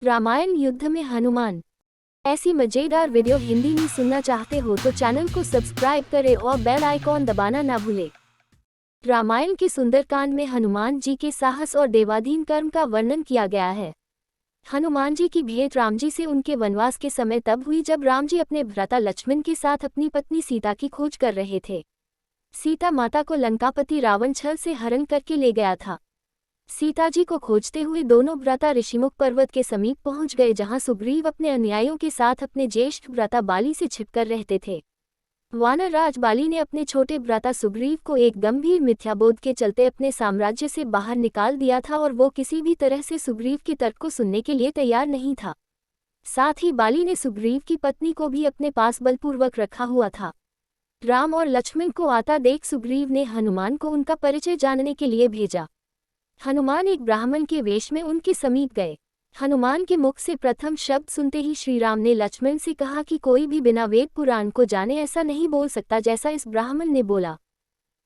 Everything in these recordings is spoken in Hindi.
रामायण युद्ध में हनुमान। ऐसी मजेदार वीडियो हिंदी में सुनना चाहते हो तो चैनल को सब्सक्राइब करें और बेल आइकॉन दबाना ना भूलें। रामायण के सुंदरकांड में हनुमान जी के साहस और देवाधीन कर्म का वर्णन किया गया है। हनुमान जी की भेंट राम जी से उनके वनवास के समय तब हुई जब राम जी अपने भ्राता लक्ष्मण के साथ अपनी पत्नी सीता की खोज कर रहे थे। सीता माता को लंकापति रावण छल से हरण करके ले गया था। सीता जी को खोजते हुए दोनों भ्राता ऋषिमुख पर्वत के समीप पहुंच गए, जहां सुग्रीव अपने अनुयायियों के साथ अपने ज्येष्ठ भ्राता बाली से छिपकर रहते थे। वानर राज बाली ने अपने छोटे भ्राता सुग्रीव को एक गंभीर मिथ्याबोध के चलते अपने साम्राज्य से बाहर निकाल दिया था और वो किसी भी तरह से सुग्रीव के तर्क को सुनने के लिए तैयार नहीं था। साथ ही बाली ने सुग्रीव की पत्नी को भी अपने पास बलपूर्वक रखा हुआ था। राम और लक्ष्मण को आता देख सुग्रीव ने हनुमान को उनका परिचय जानने के लिए भेजा। हनुमान एक ब्राह्मण के वेश में उनके समीप गए। हनुमान के मुख से प्रथम शब्द सुनते ही श्री राम ने लक्ष्मण से कहा कि कोई भी बिना वेद पुराण को जाने ऐसा नहीं बोल सकता जैसा इस ब्राह्मण ने बोला।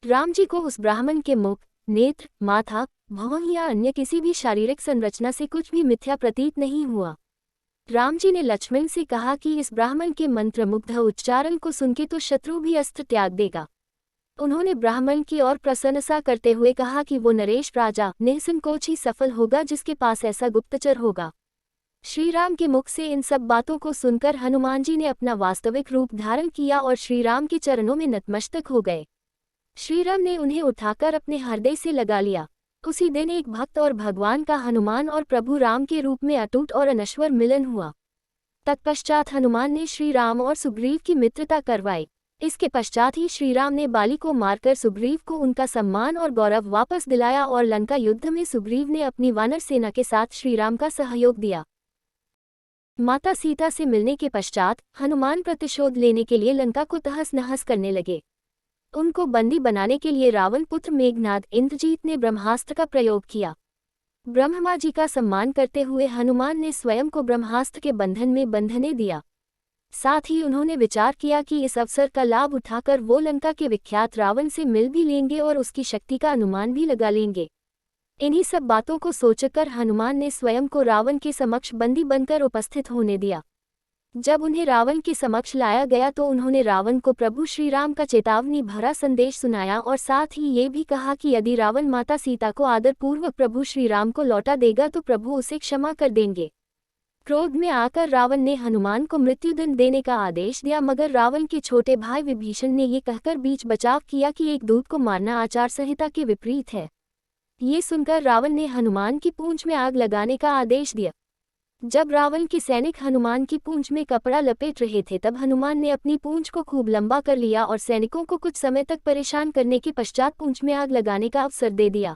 राम जी को उस ब्राह्मण के मुख, नेत्र, माथा, भौं या अन्य किसी भी शारीरिक संरचना से कुछ भी मिथ्या प्रतीत नहीं हुआ। राम जी ने लक्ष्मण से कहा कि इस ब्राह्मण के मंत्रमुग्ध उच्चारण को सुनके तो शत्रु भी अस्त्र त्याग देगा। उन्होंने ब्राह्मण की ओर प्रशंसा करते हुए कहा कि वो नरेश राजा निसंकोच ही सफल होगा जिसके पास ऐसा गुप्तचर होगा। श्री राम के मुख से इन सब बातों को सुनकर हनुमान जी ने अपना वास्तविक रूप धारण किया और श्री राम के चरणों में नतमस्तक हो गए। श्री राम ने उन्हें उठाकर अपने हृदय से लगा लिया। उसी दिन एक भक्त और भगवान का हनुमान और प्रभु राम के रूप में अटूट और अनश्वर मिलन हुआ। तत्पश्चात हनुमान ने श्री राम और सुग्रीव की मित्रता करवाई। इसके पश्चात ही श्रीराम ने बाली को मारकर सुग्रीव को उनका सम्मान और गौरव वापस दिलाया और लंका युद्ध में सुग्रीव ने अपनी वानर सेना के साथ श्रीराम का सहयोग दिया। माता सीता से मिलने के पश्चात हनुमान प्रतिशोध लेने के लिए लंका को तहस नहस करने लगे। उनको बंदी बनाने के लिए रावण पुत्र मेघनाद इंद्रजीत ने ब्रह्मास्त्र का प्रयोग किया। ब्रह्मा जी का सम्मान करते हुए हनुमान ने स्वयं को ब्रह्मास्त्र के बंधन में बंधने दिया। साथ ही उन्होंने विचार किया कि इस अवसर का लाभ उठाकर वो लंका के विख्यात रावण से मिल भी लेंगे और उसकी शक्ति का अनुमान भी लगा लेंगे। इन्हीं सब बातों को सोचकर हनुमान ने स्वयं को रावण के समक्ष बंदी बनकर उपस्थित होने दिया। जब उन्हें रावण के समक्ष लाया गया तो उन्होंने रावण को प्रभु श्री राम का चेतावनी भरा संदेश सुनाया और साथ ही ये भी कहा कि यदि रावण माता सीता को आदरपूर्वक प्रभु श्री राम को लौटा देगा तो प्रभु उसे क्षमा कर देंगे। क्रोध में आकर रावण ने हनुमान को मृत्युदंड देने का आदेश दिया, मगर रावण के छोटे भाई विभीषण ने ये कहकर बीच बचाव किया कि एक दूत को मारना आचार संहिता के विपरीत है। ये सुनकर रावण ने हनुमान की पूंछ में आग लगाने का आदेश दिया। जब रावण के सैनिक हनुमान की पूंछ में कपड़ा लपेट रहे थे तब हनुमान ने अपनी पूंछ को खूब लंबा कर लिया और सैनिकों को कुछ समय तक परेशान करने के पश्चात पूंछ में आग लगाने का अवसर दे दिया।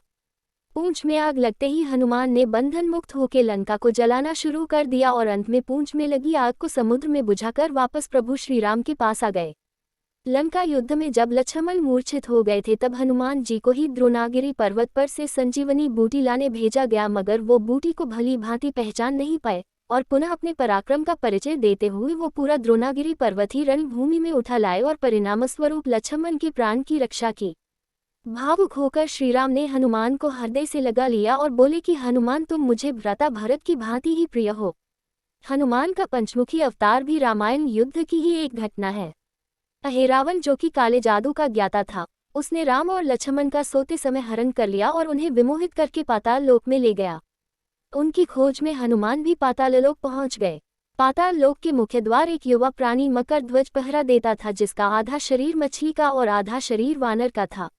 पूंछ में आग लगते ही हनुमान ने बंधन मुक्त होकर लंका को जलाना शुरू कर दिया और अंत में पूंछ में लगी आग को समुद्र में बुझाकर वापस प्रभु श्री राम के पास आ गए। लंका युद्ध में जब लक्ष्मण मूर्छित हो गए थे तब हनुमान जी को ही द्रोणागिरी पर्वत पर से संजीवनी बूटी लाने भेजा गया, मगर वो बूटी को भली भांति पहचान नहीं पाए और पुनः अपने पराक्रम का परिचय देते हुए वो पूरा द्रोणागिरी पर्वत ही रणभूमि में उठा लाए और परिणामस्वरूप लक्ष्मण के प्राण की रक्षा की। भावुक होकर श्रीराम ने हनुमान को हृदय से लगा लिया और बोले कि हनुमान, तुम मुझे भ्राता भरत की भांति ही प्रिय हो। हनुमान का पंचमुखी अवतार भी रामायण युद्ध की ही एक घटना है। अहिरावण जो कि काले जादू का ज्ञाता था, उसने राम और लक्ष्मण का सोते समय हरण कर लिया और उन्हें विमोहित करके पाताल लोक में ले गया। उनकी खोज में हनुमान भी पाताल लोक पहुंच गए। पाताल लोक के मुख्य द्वार एक युवा प्राणी मकरध्वज पहरा देता था, जिसका आधा शरीर मछली का और आधा शरीर वानर का था।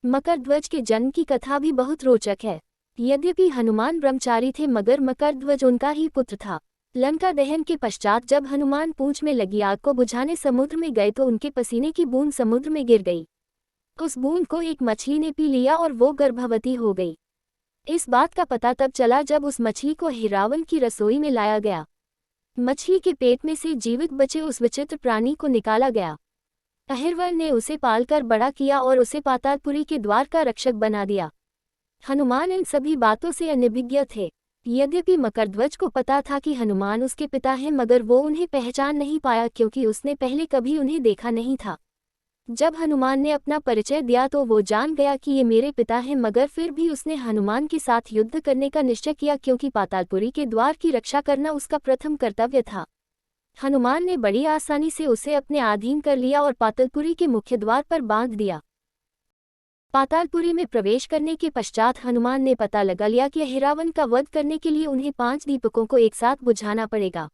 मकरध्वज के जन्म की कथा भी बहुत रोचक है। यद्यपि हनुमान ब्रह्मचारी थे मगर मकरध्वज उनका ही पुत्र था। लंका दहन के पश्चात जब हनुमान पूंछ में लगी आग को बुझाने समुद्र में गए तो उनके पसीने की बूंद समुद्र में गिर गई। उस बूंद को एक मछली ने पी लिया और वो गर्भवती हो गई। इस बात का पता तब चला जब उस मछली को हिरावन की रसोई में लाया गया। मछली के पेट में से जीवित बचे उस विचित्र प्राणी को निकाला गया। अहिरवन ने उसे पालकर बड़ा किया और उसे पातालपुरी के द्वार का रक्षक बना दिया। हनुमान इन सभी बातों से अनभिज्ञ थे। यद्यपि मकरध्वज को पता था कि हनुमान उसके पिता हैं, मगर वो उन्हें पहचान नहीं पाया क्योंकि उसने पहले कभी उन्हें देखा नहीं था। जब हनुमान ने अपना परिचय दिया तो वो जान गया कि ये मेरे पिता हैं, मगर फिर भी उसने हनुमान के साथ युद्ध करने का निश्चय किया क्योंकि पातालपुरी के द्वार की रक्षा करना उसका प्रथम कर्तव्य था। हनुमान ने बड़ी आसानी से उसे अपने अधीन कर लिया और पातालपुरी के मुख्य द्वार पर बांध दिया। पातालपुरी में प्रवेश करने के पश्चात हनुमान ने पता लगा लिया कि अहिरावण का वध करने के लिए उन्हें 5 दीपकों को एक साथ बुझाना पड़ेगा।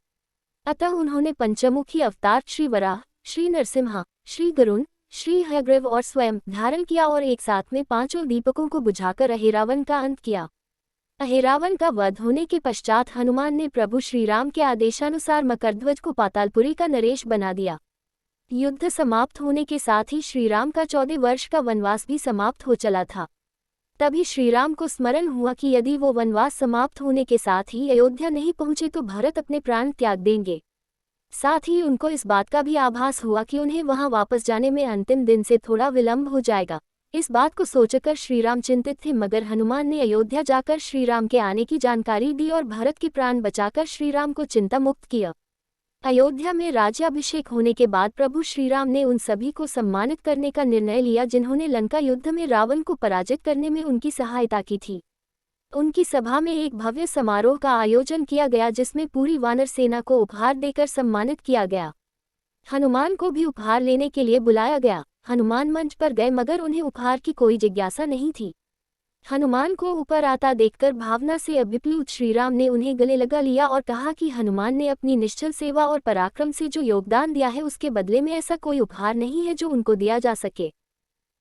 अतः उन्होंने पंचमुखी अवतार श्री वराह, श्री नरसिम्हा, श्री गरुण, श्री हयग्रीव और स्वयं धारण किया और एक साथ में 5 दीपकों को बुझाकर अहिरावण का अंत किया। अहिरावण का वध होने के पश्चात हनुमान ने प्रभु श्रीराम के आदेशानुसार मकरध्वज को पातालपुरी का नरेश बना दिया। युद्ध समाप्त होने के साथ ही श्रीराम का 14 वर्ष का वनवास भी समाप्त हो चला था। तभी श्रीराम को स्मरण हुआ कि यदि वो वनवास समाप्त होने के साथ ही अयोध्या नहीं पहुंचे तो भरत अपने प्राण त्याग देंगे। साथ ही उनको इस बात का भी आभास हुआ कि उन्हें वहां वापस जाने में अंतिम दिन से थोड़ा विलंब हो जाएगा। इस बात को सोचकर श्रीराम चिंतित थे, मगर हनुमान ने अयोध्या जाकर श्रीराम के आने की जानकारी दी और भरत के प्राण बचाकर श्रीराम को चिंता मुक्त किया। अयोध्या में राज्याभिषेक होने के बाद प्रभु श्रीराम ने उन सभी को सम्मानित करने का निर्णय लिया जिन्होंने लंका युद्ध में रावण को पराजित करने में उनकी सहायता की थी। उनकी सभा में एक भव्य समारोह का आयोजन किया गया जिसमें पूरी वानर सेना को उपहार देकर सम्मानित किया गया। हनुमान को भी उपहार लेने के लिए बुलाया गया। हनुमान मंच पर गए मगर उन्हें उपहार की कोई जिज्ञासा नहीं थी। हनुमान को ऊपर आता देखकर भावना से अभिप्लुत श्रीराम ने उन्हें गले लगा लिया और कहा कि हनुमान ने अपनी निश्चल सेवा और पराक्रम से जो योगदान दिया है उसके बदले में ऐसा कोई उपहार नहीं है जो उनको दिया जा सके।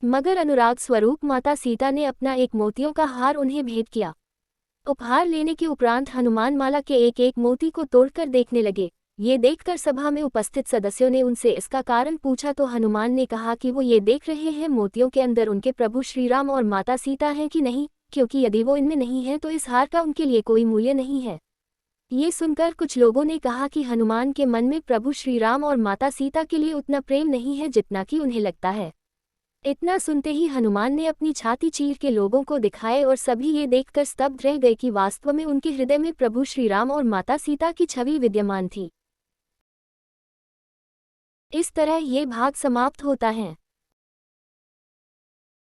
मगर अनुराग स्वरूप माता सीता ने अपना एक मोतियों का हार उन्हें भेंट किया। उपहार लेने के उपरांत हनुमान माला के एक एक मोती को तोड़कर देखने लगे। ये देखकर सभा में उपस्थित सदस्यों ने उनसे इसका कारण पूछा तो हनुमान ने कहा कि वो ये देख रहे हैं मोतियों के अंदर उनके प्रभु श्रीराम और माता सीता हैं कि नहीं, क्योंकि यदि वो इनमें नहीं है तो इस हार का उनके लिए कोई मूल्य नहीं है। ये सुनकर कुछ लोगों ने कहा कि हनुमान के मन में प्रभु श्रीराम और माता सीता के लिए उतना प्रेम नहीं है जितना कि उन्हें लगता है। इतना सुनते ही हनुमान ने अपनी छाती चीर के लोगों को दिखाए और सभी ये देखकर स्तब्ध रह गए कि वास्तव में उनके हृदय में प्रभु श्रीराम और माता सीता की छवि विद्यमान थी। इस तरह ये भाग समाप्त होता है।